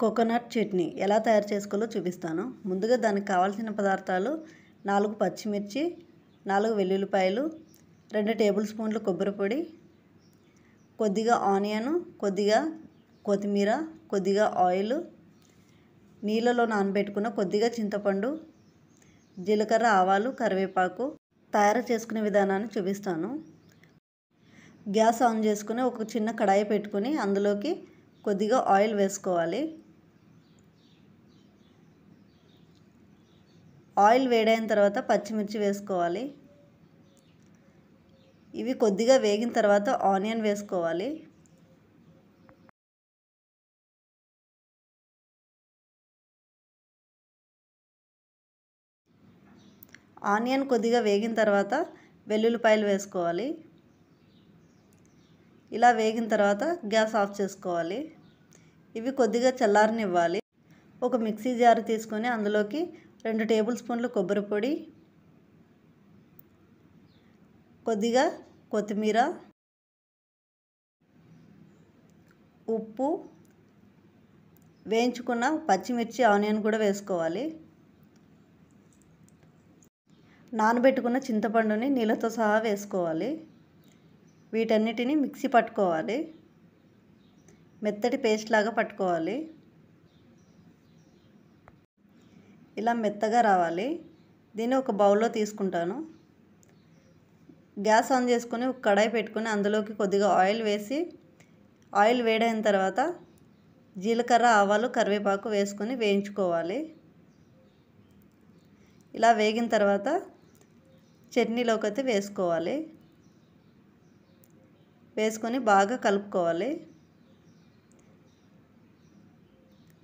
Coconut chutney ఎలా తయారు చేసుకోవాలో చూపిస్తాను. ముందుగా దానికి కావాల్సిన పదార్థాలు 4 పచ్చిమిర్చి, 4 వెల్లుల్లిపాయలు, 2 టేబుల్ స్పూన్లు కొబ్బరి పొడి, కొద్దిగా ఆనియన్, కొద్దిగా కొత్తిమీర, కొద్దిగా ఆయిల్, నీళ్ళలో నానబెట్టుకున్న కొద్దిగా చింతపండు, జీలకర్ర, ఆవాలు, కరివేపాకు. తయారు చేసుకునే విధానాన్ని చూపిస్తాను. గ్యాస్ ఆన్ చేసుకుని ఒక చిన్న కడాయి పెట్టుకుని అందులోకి కొద్దిగా ఆయిల్ వేసుకోవాలి. ఆయిల్ వేడైన తర్వాత పచ్చిమిర్చి వేసుకోవాలి. ఇవి కొద్దిగా వేగిన తర్వాత ఆనియన్ వేసుకోవాలి. ఆనియన్ కొద్దిగా వేగిన తర్వాత వెల్లుల్లిపాయలు వేసుకోవాలి. ఇలా వేగిన తర్వాత గ్యాస్ ఆఫ్ చేసుకోవాలి. ఇవి కొద్దిగా చల్లారనివ్వాలి. ఒక మిక్సీ జార్ తీసుకొని అందులోకి 2 టేబుల్ స్పూన్లు కొబ్బరి పొడి, కొద్దిగా కొత్తిమీర, ఉప్పు, వేయించుకున్న పచ్చిమిర్చి, ఆనియన్ కూడా వేసుకోవాలి. నానబెట్టుకున్న చింతపండుని నీళ్ళతో సహా వేసుకోవాలి. వీటన్నిటిని మిక్సీ పట్టుకోవాలి. మెత్తటి పేస్ట్ లాగా పట్టుకోవాలి. ఇలా మెత్తగా రావాలి. దీన్ని ఒక బౌల్లో తీసుకుంటాను. గ్యాస్ ఆన్ చేసుకొని ఒక కడాయి పెట్టుకొని అందులోకి కొద్దిగా ఆయిల్ వేసి, ఆయిల్ వేడైన తర్వాత జీలకర్ర, ఆవాలు, కరివేపాకు వేసుకొని వేయించుకోవాలి. ఇలా వేగిన తర్వాత చట్నీలోకి అయితే వేసుకోవాలి. వేసుకొని బాగా కలుపుకోవాలి.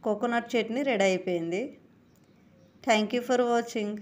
కోకోనట్ చట్నీ రెడీ అయిపోయింది. Thank you for watching.